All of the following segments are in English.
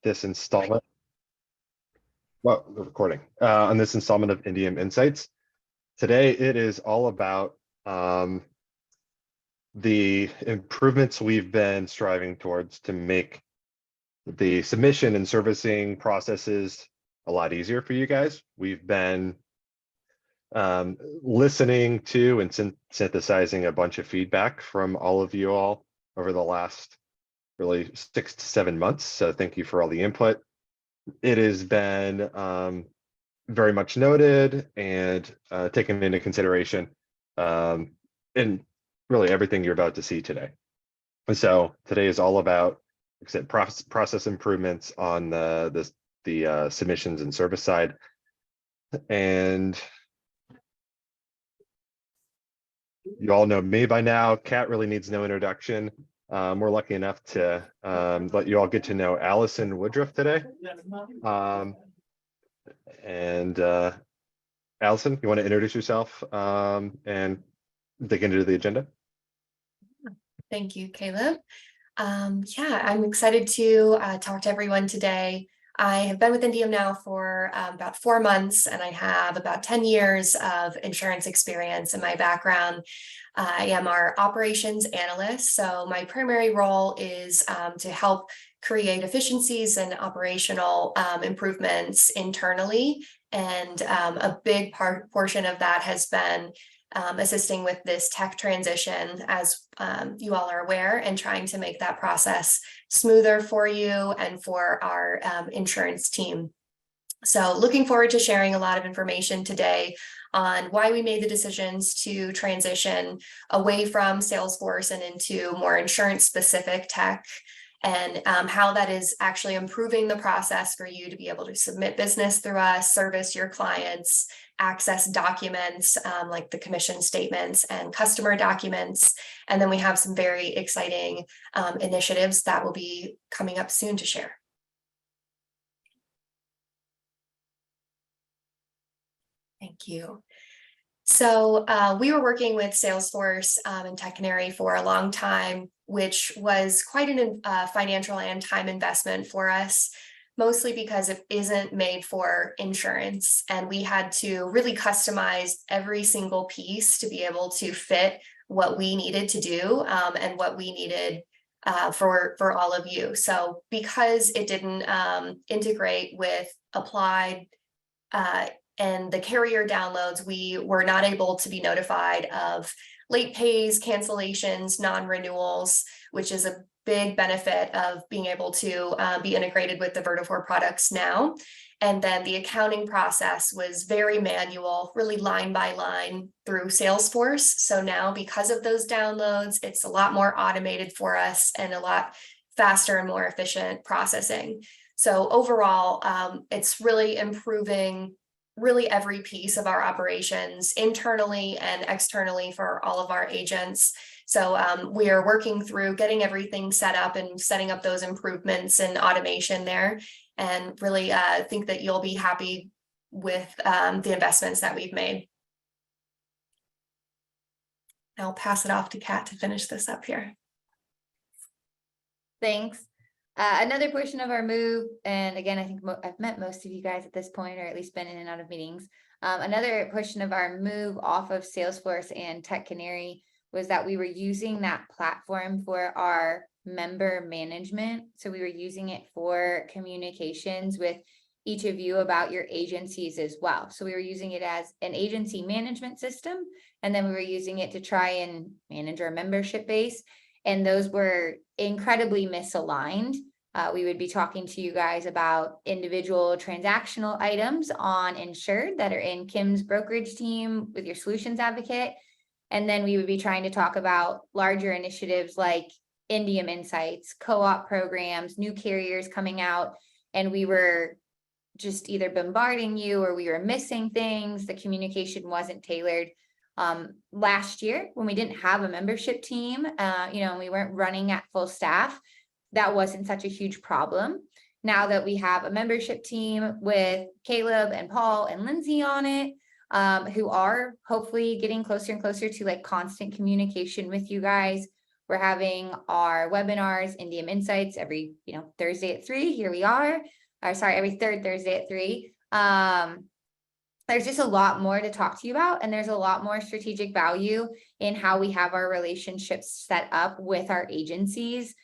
this installment. Well, the recording on this installment of Indium Insights. Today, it is all about the improvements we've been striving towards to make the submission and servicing processes a lot easier for you guys. We've been listening to and synthesizing a bunch of feedback from all of you all over the last really 6 to 7 months. So thank you for all the input. It has been very much noted and taken into consideration in really everything you're about to see today. And so today is all about, like I said, process improvements on the submissions and service side. And you all know me by now. Kat really needs no introduction. We're lucky enough to let you all get to know Allison Woodruff today. Allison, you want to introduce yourself and dig into the agenda? Thank you, Caleb. Yeah, I'm excited to talk to everyone today. I have been with Indium now for about 4 months, and I have about 10 years of insurance experience in my background. I am our operations analyst, so my primary role is to help create efficiencies and operational improvements internally. And a big portion of that has been assisting with this tech transition, as you all are aware, and trying to make that process smoother for you and for our insurance team. So looking forward to sharing a lot of information today on why we made the decisions to transition away from Salesforce and into more insurance-specific tech, and how that is actually improving the process for you to be able to submit business through us, service your clients, access documents like the commission statements and customer documents. And then we have some very exciting initiatives that will be coming up soon to share. Thank you. So we were working with Salesforce and Tech Canary for a long time, which was quite a financial and time investment for us, mostly because it isn't made for insurance. And we had to really customize every single piece to be able to fit what we needed to do and what we needed for all of you. So because it didn't integrate with Applied and the carrier downloads, we were not able to be notified of late pays, cancellations, non-renewals, which is a big benefit of being able to be integrated with the Vertipore products now. And then the accounting process was very manual, really line by line through Salesforce. So now, because of those downloads, it's a lot more automated for us and a lot faster and more efficient processing. So overall, it's really improving really every piece of our operations internally and externally for all of our agents. So we are working through getting everything set up and setting up those improvements and automation there, and really think that you'll be happy with the investments that we've made. I'll pass it off to Kat to finish this up here. Thanks. Another portion of our move, and again, I think I've met most of you guys at this point, or at least been in and out of meetings. Another portion of our move off of Salesforce and Tech Canary was that we were using that platform for our member management. So we were using it for communications with each of you about your agencies as well. So we were using it as an agency management system, and then we were using it to try and manage our membership base. And those were incredibly misaligned. We would be talking to you guys about individual transactional items on insured that are in Kim's brokerage team with your solutions advocate. And then we would be trying to talk about larger initiatives like Indium Insights, co-op programs, new carriers coming out. And we were just either bombarding you or we were missing things. The communication wasn't tailored. Last year, when we didn't have a membership team, and we weren't running at full staff, that wasn't such a huge problem. Now that we have a membership team with Caleb and Paul and Lindsay on it, who are hopefully getting closer and closer to like constant communication with you guys, We're having our webinars, Indium Insights, every, Thursday at 3. Here we are. Or sorry, every third Thursday at 3. There's just a lot more to talk to you about, and there's a lot more strategic value in how we have our relationships set up with our agencies.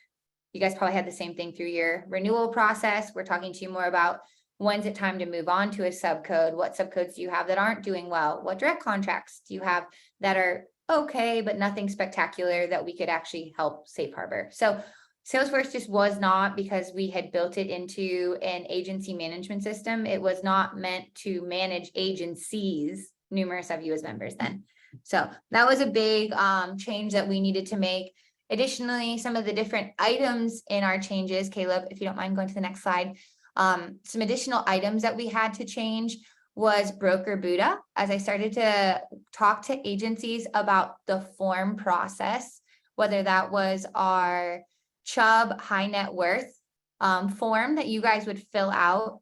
You guys probably had the same thing through your renewal process. We're talking to you more about when's it time to move on to a subcode? What subcodes do you have that aren't doing well? What direct contracts do you have that are okay, but nothing spectacular that we could actually help safe harbor? So Salesforce just was not, because we had built it into an agency management system. It was not meant to manage agencies, numerous of you as members then. So that was a big change that we needed to make. Additionally, some of the different items in our changes, Caleb, if you don't mind going to the next slide, some additional items that we had to change was broker Buddha. As I started to talk to agencies about the form process, whether that was our Chubb high net worth form that you guys would fill out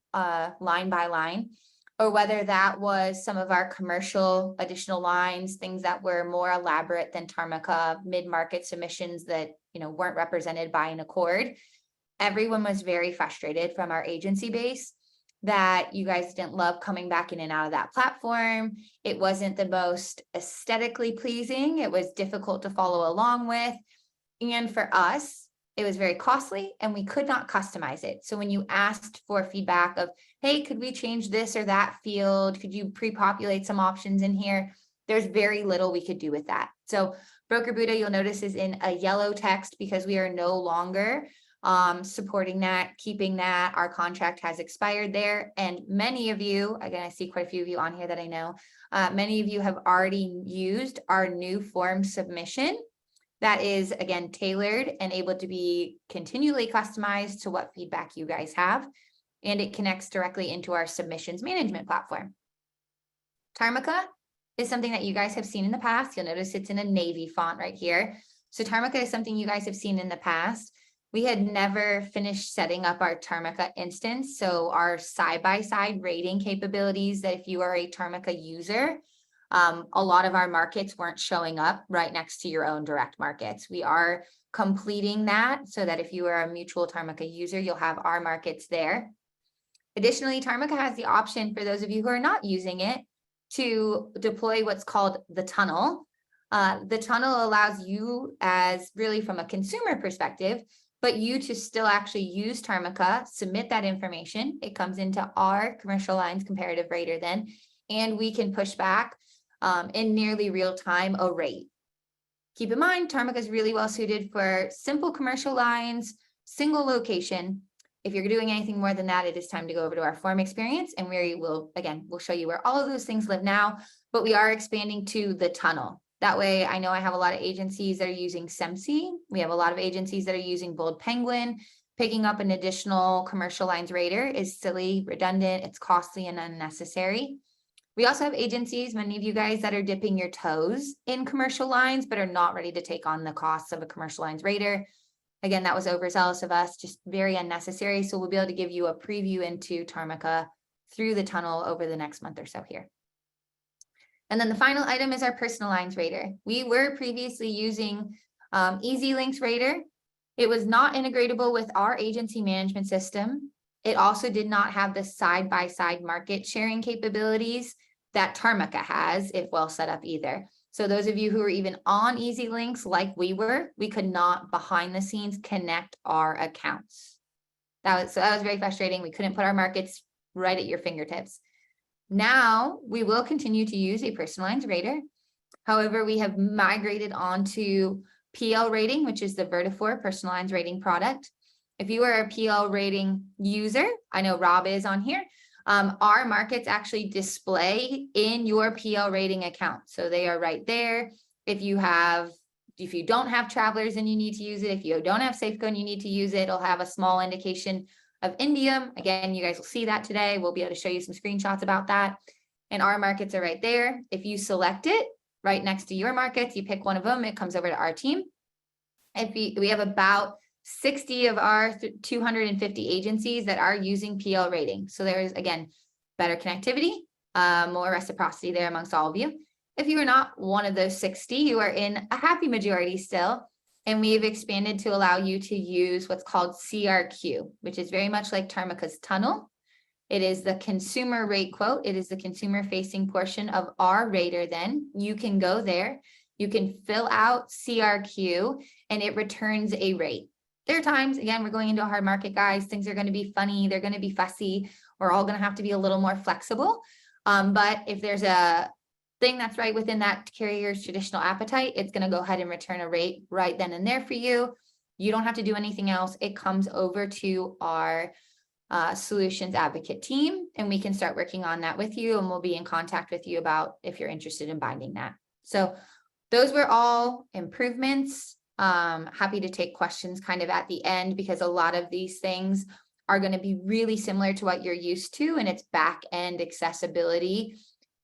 line by line, or whether that was some of our commercial additional lines, things that were more elaborate than Tarmica, mid-market submissions that weren't represented by an accord. Everyone was very frustrated from our agency base that you guys didn't love coming back in and out of that platform. It wasn't the most aesthetically pleasing. It was difficult to follow along with. And for us, it was very costly and we could not customize it. So when you asked for feedback of, hey, could we change this or that field? Could you pre-populate some options in here? There's very little we could do with that. So Broker Buddha, you'll notice, is in a yellow text because we are no longer supporting that, keeping that. Our contract has expired there. And many of you, again, I see quite a few of you on here that I know, many of you have already used our new form submission. That is, again, tailored and able to be continually customized to what feedback you guys have. And it connects directly into our submissions management platform. Tarmica is something that you guys have seen in the past. You'll notice it's in a navy font right here. So Tarmica is something you guys have seen in the past. We had never finished setting up our Tarmica instance. So our side-by-side rating capabilities, that if you are a Tarmica user, a lot of our markets weren't showing up right next to your own direct markets. We are completing that so that if you are a mutual Tarmica user, you'll have our markets there. Additionally, Tarmica has the option for those of you who are not using it to deploy what's called the tunnel. The tunnel allows you, as really from a consumer perspective, but you to still actually use Tarmica, submit that information. It comes into our commercial lines comparative rater then, and we can push back in nearly real time a rate. Keep in mind, Tarmica is really well suited for simple commercial lines, single location. If you're doing anything more than that, it is time to go over to our form experience, and we will, again, we'll show you where all of those things live now, but we are expanding to the tunnel. That way, I know I have a lot of agencies that are using SEMC. We have a lot of agencies that are using Bold Penguin. Picking up an additional commercial lines rater is silly, redundant, it's costly and unnecessary. We also have agencies, many of you guys, that are dipping your toes in commercial lines, but are not ready to take on the costs of a commercial lines rater. Again, that was overzealous of us, just very unnecessary. So we'll be able to give you a preview into Tarmica through the tunnel over the next month or so here. And then the final item is our personal lines rater. We were previously using EasyLinks rater. It was not integratable with our agency management system. It also did not have the side-by-side market sharing capabilities that Tarmica has, if well set up either. So those of you who are even on EasyLinks like we were, we could not behind the scenes connect our accounts. That was very frustrating. We couldn't put our markets right at your fingertips. Now we will continue to use a personal lines rater. However, we have migrated onto PL rating, which is the Vertafore personal lines rating product. If you are a PL rating user, I know Rob is on here, our markets actually display in your PL rating account. So they are right there. If you don't have travelers and you need to use it, if you don't have Safeco and you need to use it, it'll have a small indication of Indium. Again, you guys will see that today. We'll be able to show you some screenshots about that. And our markets are right there. If you select it right next to your markets, you pick one of them, it comes over to our team. We have about 60 of our 250 agencies that are using PL rating. So there's, again, better connectivity, more reciprocity there amongst all of you. If you are not one of those 60, you are in a happy majority still. And we've expanded to allow you to use what's called CRQ, which is very much like Tarmica's tunnel. It is the consumer rate quote. It is the consumer facing portion of our rater. Then you can go there, you can fill out CRQ, and it returns a rate. There are times, again, we're going into a hard market, guys. Things are going to be funny. They're going to be fussy. We're all going to have to be a little more flexible. But if there's a thing that's right within that carrier's traditional appetite, it's going to go ahead and return a rate right then and there for you. You don't have to do anything else. It comes over to our solutions advocate team, and we can start working on that with you, and we'll be in contact with you about if you're interested in binding that. So those were all improvements. Happy to take questions kind of at the end, because a lot of these things are going to be really similar to what you're used to, and it's back end accessibility,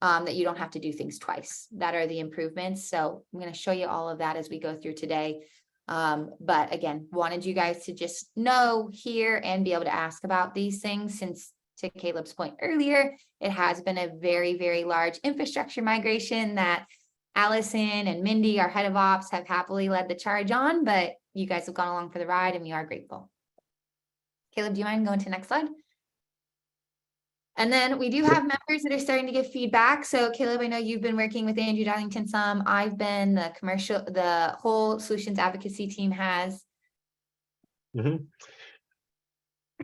that you don't have to do things twice. That are the improvements. So I'm going to show you all of that as we go through today. But again, wanted you guys to just know, hear, and be able to ask about these things, since to Caleb's point earlier, it has been a very, very large infrastructure migration that Allison and Mindy, our head of ops, have happily led the charge on, but you guys have gone along for the ride, and we are grateful. Caleb, do you mind going to the next slide? And then we do have members that are starting to give feedback. So Caleb, I know you've been working with Andrew Darlington some. I've been the whole solutions advocacy team has.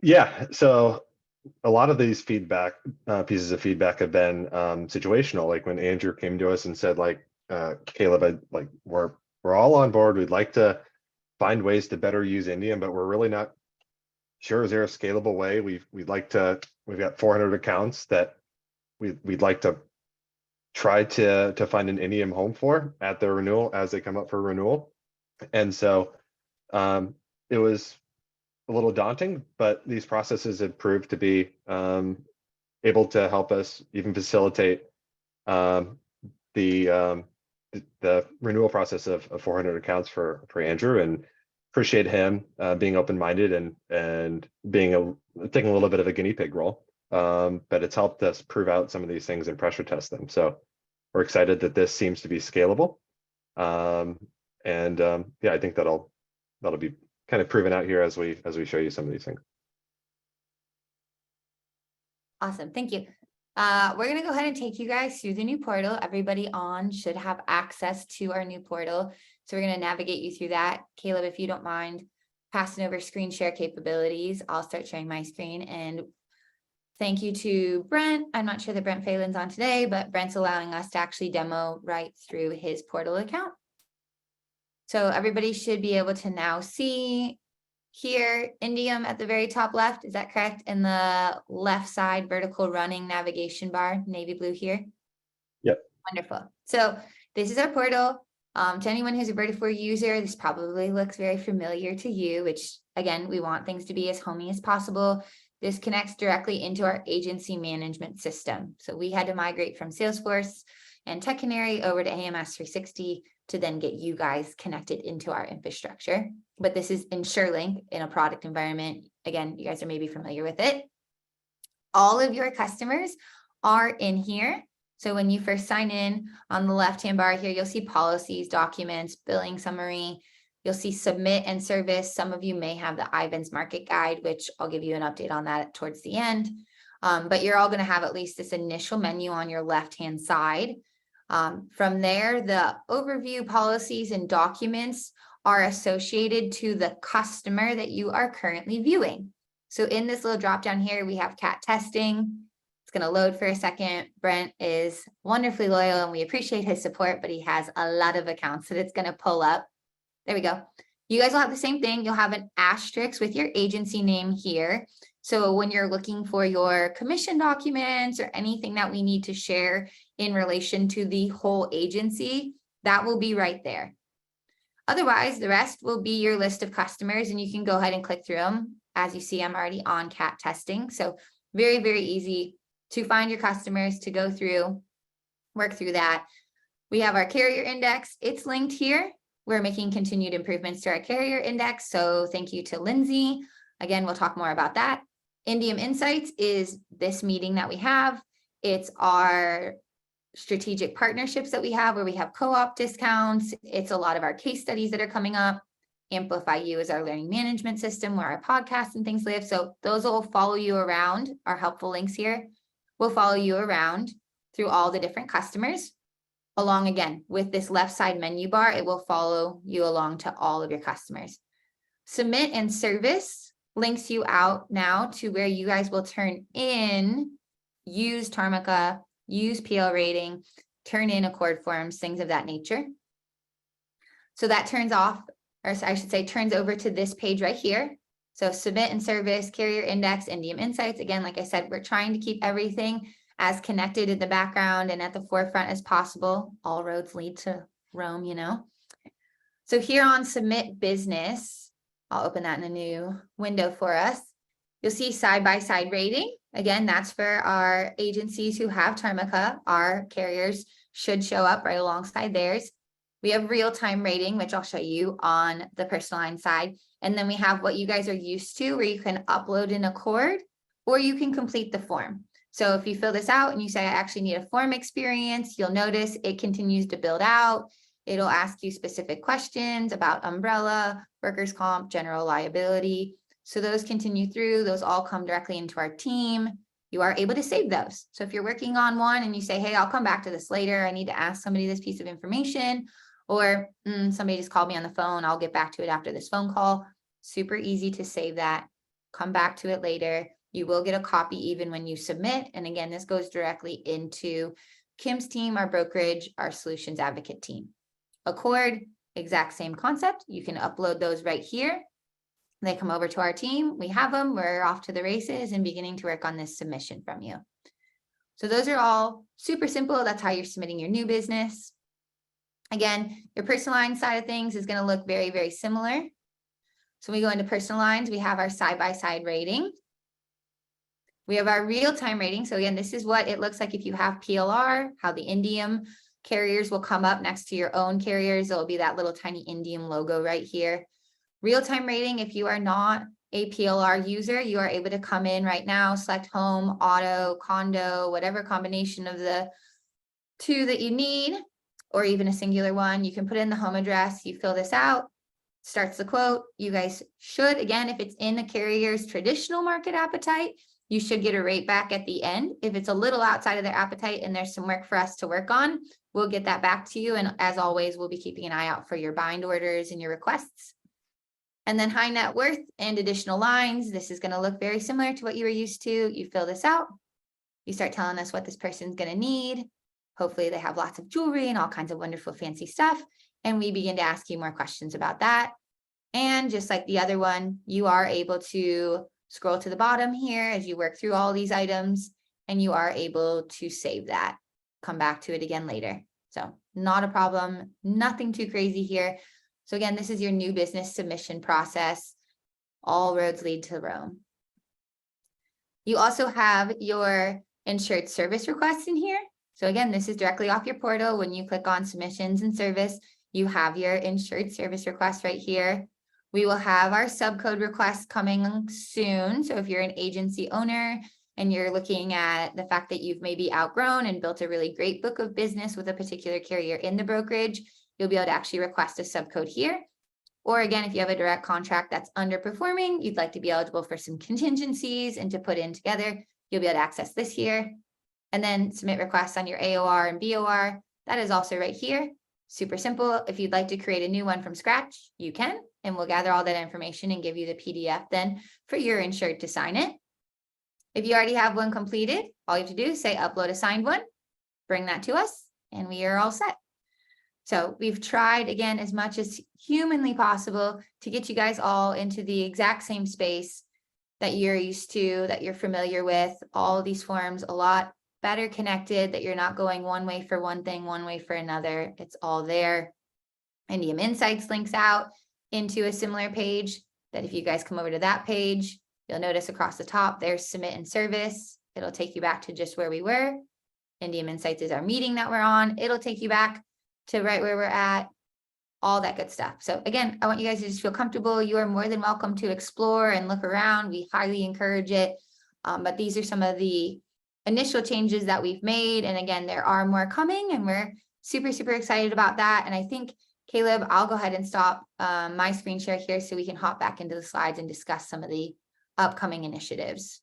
Yeah, so a lot of these feedback pieces of feedback have been situational. Like when Andrew came to us and said, like, Caleb, we're all on board. We'd like to find ways to better use Indium, but we're really not sure. Is there a scalable way? We've got 400 accounts that we'd like to try to find an Indium home for at their renewal, as they come up for renewal. And so it was a little daunting, but these processes have proved to be able to help us even facilitate the renewal process of 400 accounts for Andrew, and appreciate him being open-minded and being taking a little bit of a guinea pig role. But it's helped us prove out some of these things and pressure test them. So we're excited that this seems to be scalable. Yeah, I think that'll be kind of proven out here as we show you some of these things. Awesome, thank you. We're going to go ahead and take you guys through the new portal. Everybody on should have access to our new portal. So we're going to navigate you through that. Caleb, if you don't mind passing over screen share capabilities, I'll start sharing my screen. And thank you to Brent. I'm not sure that Brent Phelan's on today, but Brent's allowing us to actually demo right through his portal account. So everybody should be able to now see here, Indium at the very top left. Is that correct? In the left side vertical running navigation bar, navy blue here. Yep. Wonderful. So this is our portal. To anyone who's a Vertafore user, this probably looks very familiar to you, which again, we want things to be as homey as possible. This connects directly into our agency management system. So we had to migrate from Salesforce and Tech Canary over to AMS 360 to then get you guys connected into our infrastructure. But this is InsureLink in a product environment. Again, you guys are maybe familiar with it. All of your customers are in here. So when you first sign in, on the left-hand bar here, you'll see policies, documents, billing summary. You'll see submit and service. Some of you may have the Ivan's market guide, which I'll give you an update on that towards the end. But you're all going to have at least this initial menu on your left-hand side. From there, the overview, policies, and documents are associated to the customer that you are currently viewing. So in this little drop down here, we have CAT testing. It's going to load for a second. Brent is wonderfully loyal and we appreciate his support, but he has a lot of accounts that it's going to pull up. There we go. You guys will have the same thing. You'll have an asterisk with your agency name here. So when you're looking for your commission documents or anything that we need to share in relation to the whole agency, that will be right there. Otherwise, the rest will be your list of customers, and you can go ahead and click through them. As you see, I'm already on CAT testing. So very, very easy to find your customers, to go through, work through that. We have our carrier index. It's linked here. We're making continued improvements to our carrier index. So thank you to Lindsay. Again, we'll talk more about that. Indium Insights is this meeting that we have. It's our strategic partnerships that we have, where we have co-op discounts. It's a lot of our case studies that are coming up. Amplify U is our learning management system where our podcasts and things live. So those will follow you around. Our helpful links here will follow you around through all the different customers. Along again, with this left side menu bar, it will follow you along to all of your customers. Submit and service links you out now to where you guys will turn in, use Tarmica, use PL rating, turn in Accord forms, things of that nature. So that turns off, or I should say turns over to this page right here. So submit and service, carrier index, Indium insights. Again, like I said, we're trying to keep everything as connected in the background and at the forefront as possible. All roads lead to Rome, you know. So here on submit business, I'll open that in a new window for us. You'll see side-by-side rating. Again, that's for our agencies who have Tarmica. Our carriers should show up right alongside theirs. We have real-time rating, which I'll show you on the personal line side. And then we have what you guys are used to, where you can upload an Accord or you can complete the form. So if you fill this out and you say, I actually need a form experience, you'll notice it continues to build out. It'll ask you specific questions about umbrella, workers' comp, general liability. So those continue through, those all come directly into our team. You are able to save those. So if you're working on one and you say, hey, I'll come back to this later, I need to ask somebody this piece of information, or somebody just called me on the phone, I'll get back to it after this phone call. Super easy to save that, come back to it later. You will get a copy even when you submit. And again, this goes directly into Kim's team, our brokerage, our solutions advocate team. Accord, exact same concept. You can upload those right here. They come over to our team. We have them. We're off to the races and beginning to work on this submission from you. So those are all super simple. That's how you're submitting your new business. Again, your personal line side of things is going to look very, very similar. So we go into personal lines. We have our side-by-side rating. We have our real-time rating. So again, this is what it looks like if you have PLR, how the Indium carriers will come up next to your own carriers. It'll be that little tiny Indium logo right here. Real-time rating, if you are not a PLR user, you are able to come in right now, select home, auto, condo, whatever combination of the two that you need, or even a singular one. You can put in the home address, you fill this out, starts the quote. You guys should, again, if it's in the carrier's traditional market appetite, you should get a rate back at the end. If it's a little outside of their appetite and there's some work for us to work on, we'll get that back to you. And as always, we'll be keeping an eye out for your bind orders and your requests. And then high net worth and additional lines. This is going to look very similar to what you were used to. You fill this out. You start telling us what this person's going to need. Hopefully they have lots of jewelry and all kinds of wonderful fancy stuff. And we begin to ask you more questions about that. And just like the other one, you are able to scroll to the bottom here as you work through all these items, and you are able to save that. Come back to it again later. So not a problem, nothing too crazy here. So again, this is your new business submission process. All roads lead to Rome. You also have your insured service request in here. So again, this is directly off your portal. When you click on submissions and service, you have your insured service request right here. We will have our subcode requests coming soon. So if you're an agency owner and you're looking at the fact that you've maybe outgrown and built a really great book of business with a particular carrier in the brokerage, you'll be able to actually request a subcode here. Or again, if you have a direct contract that's underperforming, you'd like to be eligible for some contingencies and to put in together, you'll be able to access this here. And then submit requests on your AOR and BOR. That is also right here. Super simple. If you'd like to create a new one from scratch, you can, and we'll gather all that information and give you the PDF then for your insured to sign it. If you already have one completed, all you have to do is say upload a signed one, bring that to us, and we are all set. So we've tried again as much as humanly possible to get you guys all into the exact same space that you're used to, that you're familiar with, all of these forms a lot better connected, that you're not going one way for one thing, one way for another. It's all there. Indium Insights links out into a similar page that if you guys come over to that page, you'll notice across the top, there's submit and service. It'll take you back to just where we were. Indium Insights is our meeting that we're on. It'll take you back to right where we're at, all that good stuff. So again, I want you guys to just feel comfortable. You are more than welcome to explore and look around. We highly encourage it. But these are some of the initial changes that we've made. And again, there are more coming and we're super, super excited about that. And I think Caleb, I'll go ahead and stop my screen share here so we can hop back into the slides and discuss some of the upcoming initiatives.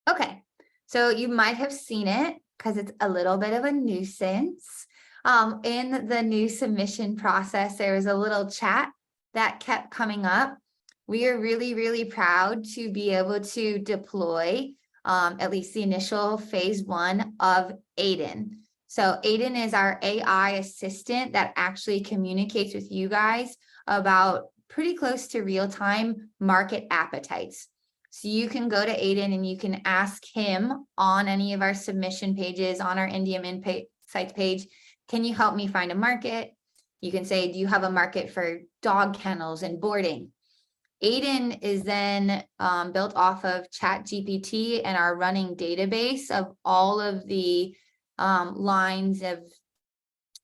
Okay, so you might have seen it because it's a little bit of a nuisance. In the new submission process, there was a little chat that kept coming up. We are really, really proud to be able to deploy at least the initial phase 1 of Aiden. So Aiden is our AI assistant that actually communicates with you guys about pretty close to real-time market appetites. So you can go to Aiden and you can ask him on any of our submission pages on our Indium Insights page, can you help me find a market? You can say, do you have a market for dog kennels and boarding? Aiden is then built off of ChatGPT and our running database of all of the lines of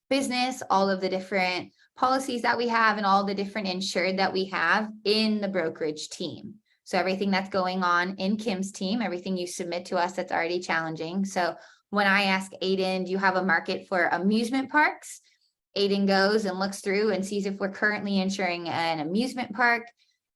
business, all of the different policies that we have, and all the different insured that we have in the brokerage team. So everything that's going on in Kim's team, everything you submit to us that's already challenging. So when I ask Aiden, do you have a market for amusement parks? Aiden goes and looks through and sees if we're currently insuring an amusement park.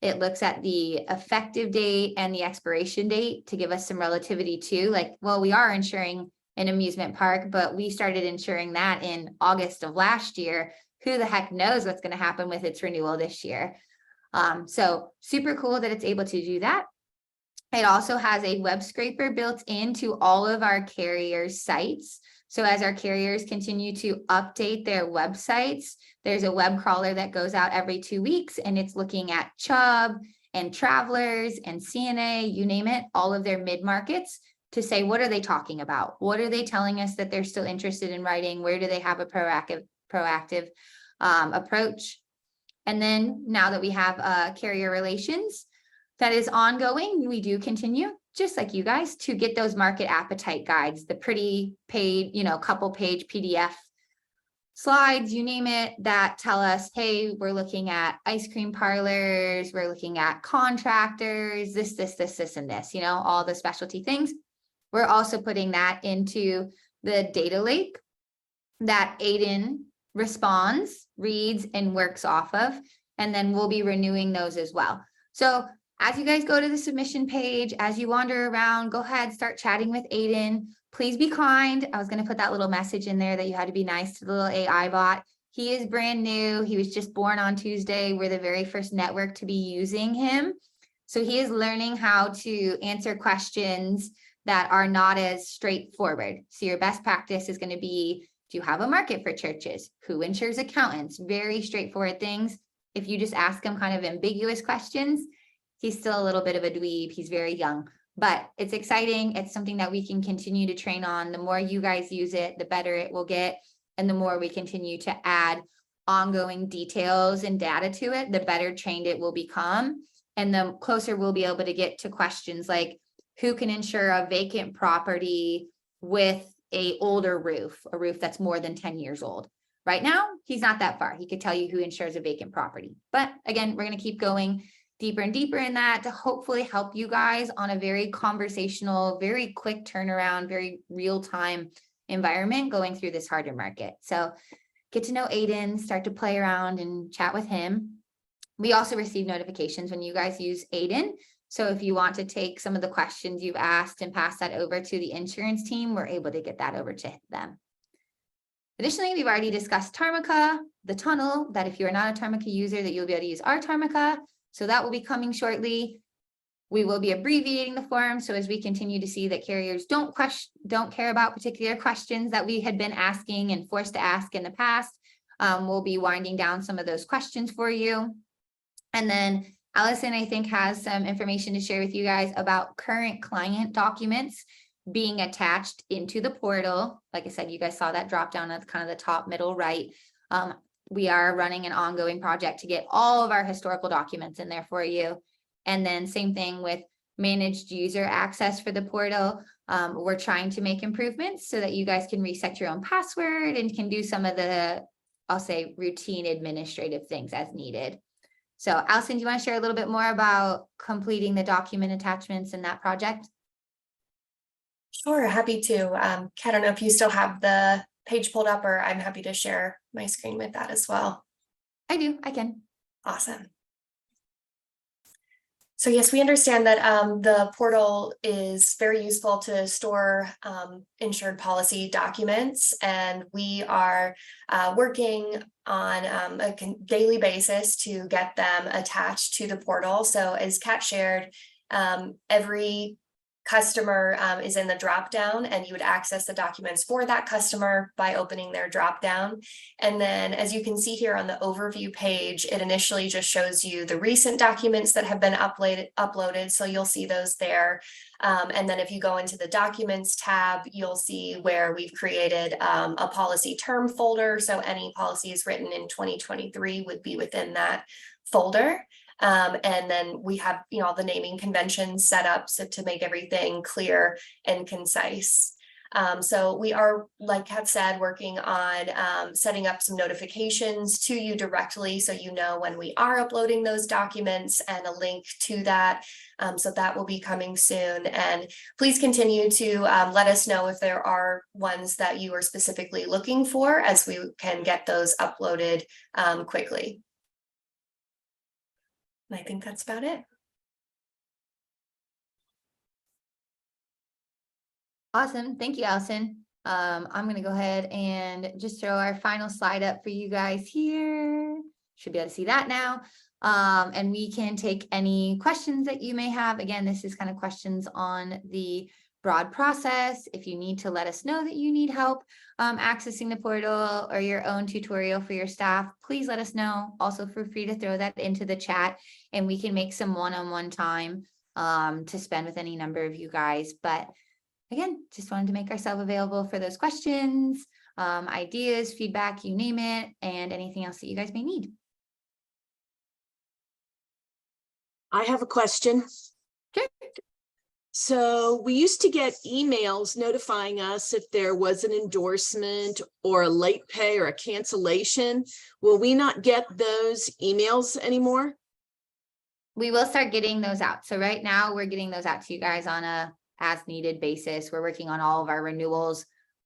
It looks at the effective date and the expiration date to give us some relativity too. Like, well, we are insuring an amusement park, but we started insuring that in August of last year. Who the heck knows what's going to happen with its renewal this year? So super cool that it's able to do that. It also has a web scraper built into all of our carriers' sites. So as our carriers continue to update their websites, there's a web crawler that goes out every 2 weeks, and it's looking at Chubb and Travelers and CNA, you name it, all of their mid-markets to say, what are they talking about? What are they telling us that they're still interested in writing? Where do they have a proactive approach? And then now that we have carrier relations that is ongoing, we do continue, just like you guys, to get those market appetite guides, the pretty paid, couple page PDF slides, you name it, that tell us, hey, we're looking at ice cream parlors, we're looking at contractors, this, and this, all the specialty things. We're also putting that into the data lake that Aiden responds, reads, and works off of, and then we'll be renewing those as well. So as you guys go to the submission page, as you wander around, go ahead, start chatting with Aiden. Please be kind. I was going to put that little message in there that you had to be nice to the little AI bot. He is brand new. He was just born on Tuesday. We're the very first network to be using him. So he is learning how to answer questions that are not as straightforward. So your best practice is going to be, do you have a market for churches? Who insures accountants? Very straightforward things. If you just ask him kind of ambiguous questions, he's still a little bit of a dweeb. He's very young, but it's exciting. It's something that we can continue to train on. The more you guys use it, the better it will get. And the more we continue to add ongoing details and data to it, the better trained it will become. And the closer we'll be able to get to questions like, who can insure a vacant property with a older roof, a roof that's more than 10 years old? Right now, he's not that far. He could tell you who insures a vacant property. But again, we're going to keep going deeper and deeper in that to hopefully help you guys on a very conversational, very quick turnaround, very real-time environment going through this harder market. So get to know Aiden, start to play around and chat with him. We also receive notifications when you guys use Aiden. So if you want to take some of the questions you've asked and pass that over to the insurance team, we're able to get that over to them. Additionally, we've already discussed Tarmica, the tunnel, that if you're not a Tarmica user, that you'll be able to use our Tarmica. So that will be coming shortly. We will be abbreviating the form. So as we continue to see that carriers don't care about particular questions that we had been asking and forced to ask in the past, we'll be winding down some of those questions for you. And then Allison, I think, has some information to share with you guys about current client documents being attached into the portal. Like I said, you guys saw that drop down at kind of the top middle right. We are running an ongoing project to get all of our historical documents in there for you. And then same thing with managed user access for the portal. We're trying to make improvements so that you guys can reset your own password and can do some of the, I'll say, routine administrative things as needed. So Allison, do you want to share a little bit more about completing the document attachments in that project? Sure, happy to. Kat, I don't know if you still have the page pulled up, or I'm happy to share my screen with that as well. I do, I can. Awesome. So yes, we understand that the portal is very useful to store insured policy documents, and we are working on a daily basis to get them attached to the portal. So as Kat shared, every customer is in the drop down, and you would access the documents for that customer by opening their drop down. And then, as you can see here on the overview page, it initially just shows you the recent documents that have been uploaded. So you'll see those there. And then if you go into the documents tab, you'll see where we've created a policy term folder. So any policies written in 2023 would be within that folder. And then we have, all the naming conventions set up so to make everything clear and concise. So we are, like Kat said, working on setting up some notifications to you directly, so you know when we are uploading those documents, and a link to that. So that will be coming soon. And please continue to let us know if there are ones that you are specifically looking for, as we can get those uploaded quickly. And I think that's about it. Awesome. Thank you, Allison. I'm going to go ahead and just throw our final slide up for you guys here. Should be able to see that now. And we can take any questions that you may have. Again, this is kind of questions on the broad process. If you need to let us know that you need help accessing the portal or your own tutorial for your staff, please let us know. Also, feel free to throw that into the chat, and we can make some one-on-one time to spend with any number of you guys. But again, just wanted to make ourselves available for those questions, ideas, feedback, you name it, and anything else that you guys may need. I have a question. Sure. So we used to get emails notifying us if there was an endorsement or a late pay or a cancellation. Will we not get those emails anymore? We will start getting those out. So right now we're getting those out to you guys on a as needed basis. We're working on all of our renewals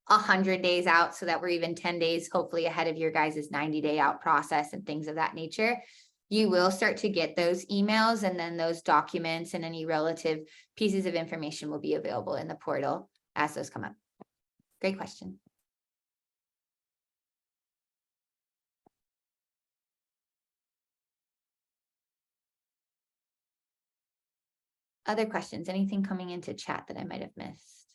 100 days out, so that we're even 10 days, hopefully ahead of your guys' 90-day out process and things of that nature. You will start to get those emails, and then those documents and any relative pieces of information will be available in the portal as those come up. Great question. Other questions? Anything coming into chat that I might have missed?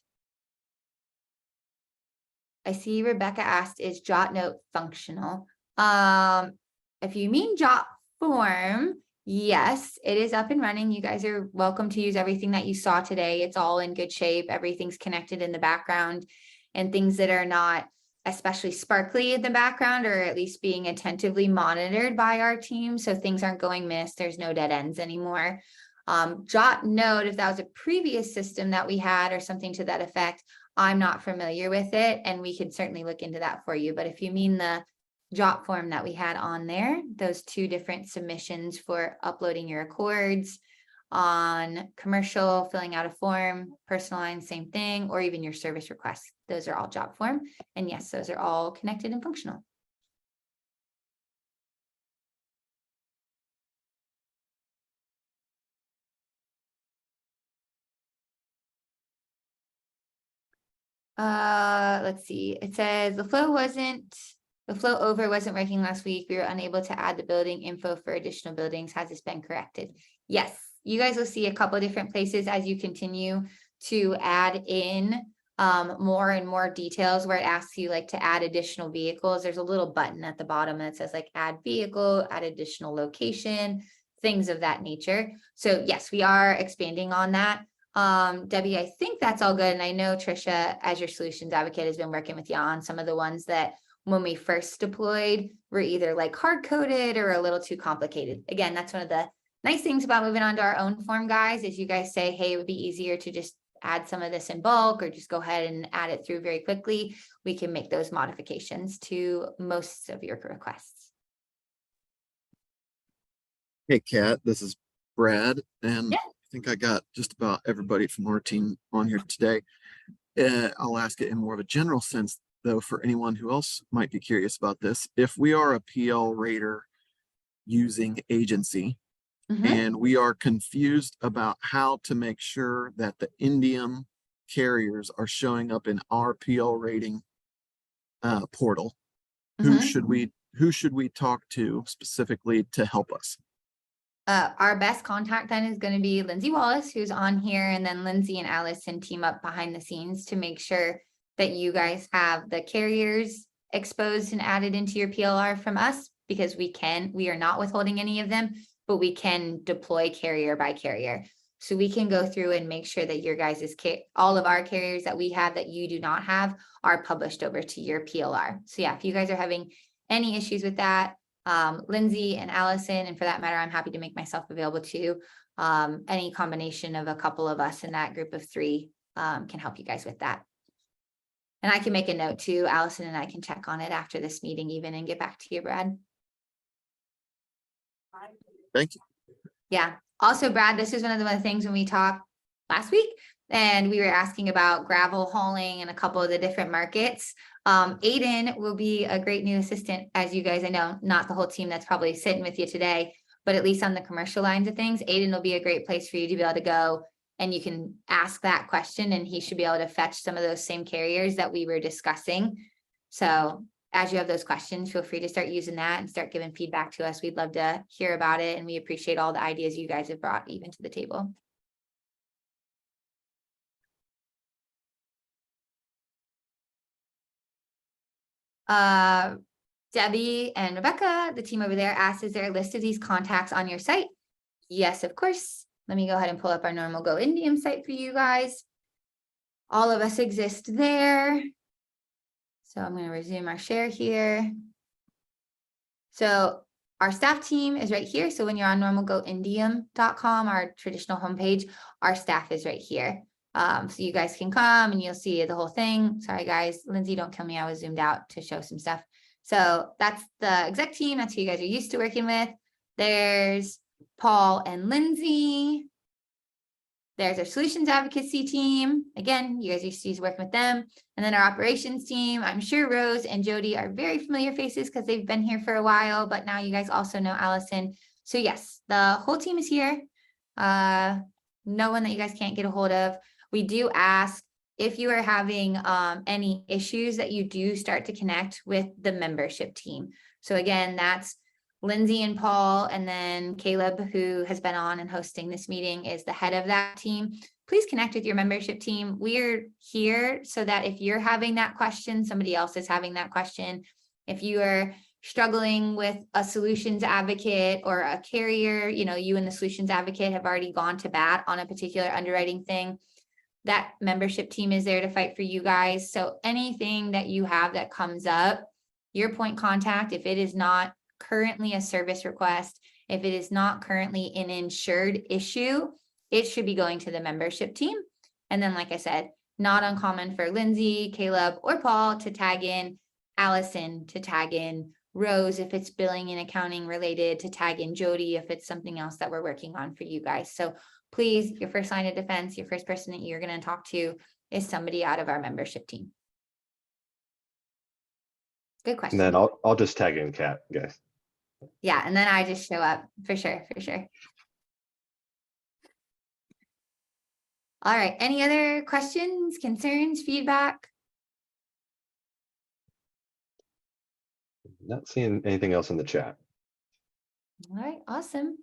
I see Rebecca asked, is jot note functional? If you mean jot form, yes, it is up and running. You guys are welcome to use everything that you saw today. It's all in good shape. Everything's connected in the background, and things that are not especially sparkly in the background or at least being attentively monitored by our team. So things aren't going missed. There's no dead ends anymore. Jot note, if that was a previous system that we had or something to that effect, I'm not familiar with it, and we could certainly look into that for you. But if you mean the jot form that we had on there, those two different submissions for uploading your accords on commercial, filling out a form, personal line, same thing, or even your service requests, those are all jot form. And yes, those are all connected and functional. Let's see. It says the flow over wasn't working last week. We were unable to add the building info for additional buildings. Has this been corrected? Yes, you guys will see a couple of different places as you continue to add in more and more details where it asks you like to add additional vehicles. There's a little button at the bottom that says like add vehicle, add additional location, things of that nature. So yes, we are expanding on that. Debbie, I think that's all good. And I know Trisha, as your solutions advocate, has been working with you on some of the ones that when we first deployed were either like hard coded or a little too complicated. Again, that's one of the Nice things about moving on to our own form, guys, is you guys say, hey, it would be easier to just add some of this in bulk or just go ahead and add it through very quickly. We can make those modifications to most of your requests. Hey, Kat, this is Brad, and Yeah. I think I got just about everybody from our team on here today. I'll ask it in more of a general sense, though, for anyone who else might be curious about this. If we are a PL rater using agency, Mhm. and we are confused about how to make sure that the Indium carriers are showing up in our PL rating portal, who Mhm. should we talk to specifically to help us? Our best contact then is going to be Lindsay Wallace, who's on here, and then Lindsay and Allison team up behind the scenes to make sure that you guys have the carriers exposed and added into your PLR from us, because we are not withholding any of them, but we can deploy carrier by carrier. So we can go through and make sure that your guys' all of our carriers that we have that you do not have are published over to your PLR. So yeah, if you guys are having any issues with that, Lindsay and Allison, and for that matter, I'm happy to make myself available too. Any combination of a couple of us in that group of 3 can help you guys with that. And I can make a note too, Allison and I can check on it after this meeting even and get back to you, Brad. Thank you. Yeah. Also, Brad, this is one of the things when we talked last week and we were asking about gravel hauling and a couple of the different markets. Aiden will be a great new assistant, as you guys, I know, not the whole team that's probably sitting with you today, but at least on the commercial lines of things, Aiden will be a great place for you to be able to go and you can ask that question and he should be able to fetch some of those same carriers that we were discussing. So as you have those questions, feel free to start using that and start giving feedback to us. We'd love to hear about it. And we appreciate all the ideas you guys have brought even to the table. Debbie and Rebecca, the team over there, asked, is there a list of these contacts on your site? Yes, of course. Let me go ahead and pull up our normal Go Indium site for you guys. All of us exist there. So I'm going to resume our share here. So our staff team is right here. So when you're on normalgoindium.com, our traditional homepage, our staff is right here. So you guys can come and you'll see the whole thing. Sorry, guys. Lindsay, don't kill me. I was zoomed out to show some stuff. So that's the exec team. That's who you guys are used to working with. There's Paul and Lindsay. There's our solutions advocacy team. Again, you guys used to working with them. And then our operations team. I'm sure Rose and Jody are very familiar faces because they've been here for a while, but now you guys also know Allison. So yes, the whole team is here. No one that you guys can't get a hold of. We do ask if you are having any issues that you do start to connect with the membership team. So again, that's Lindsay and Paul, and then Caleb, who has been on and hosting this meeting, is the head of that team. Please connect with your membership team. We're here so that if you're having that question, somebody else is having that question. If you are struggling with a solutions advocate or a carrier, you and the solutions advocate have already gone to bat on a particular underwriting thing, that membership team is there to fight for you guys. So anything that you have that comes up, your point contact, if it is not currently a service request, if it is not currently an insured issue, it should be going to the membership team. And then, like I said, not uncommon for Lindsay, Caleb, or Paul to tag in, Allison to tag in, Rose if it's billing and accounting related, to tag in Jody if it's something else that we're working on for you guys. So please, your first line of defense, your first person that you're going to talk to is somebody out of our membership team. Good question. And then I'll just tag in Kat, guys. Yeah, and then I just show up for sure. All right, any other questions, concerns, feedback? Not seeing anything else in the chat. All right, awesome.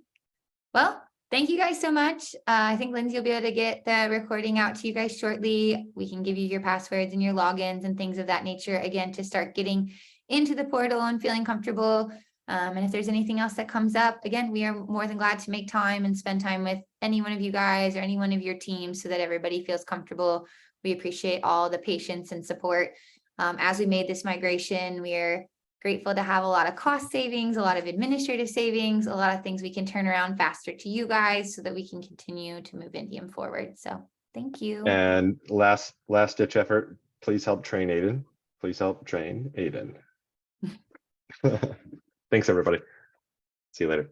Well, thank you guys so much. I think Lindsay will be able to get the recording out to you guys shortly. We can give you your passwords and your logins and things of that nature, again, to start getting into the portal and feeling comfortable. And if there's anything else that comes up, again, we are more than glad to make time and spend time with any one of you guys or any one of your teams so that everybody feels comfortable. We appreciate all the patience and support. As we made this migration, we are Grateful to have a lot of cost savings, a lot of administrative savings, a lot of things we can turn around faster to you guys so that we can continue to move Indium forward. So thank you. And last ditch effort, please help train Aiden. Please help train Aiden. Thanks, everybody. See you later.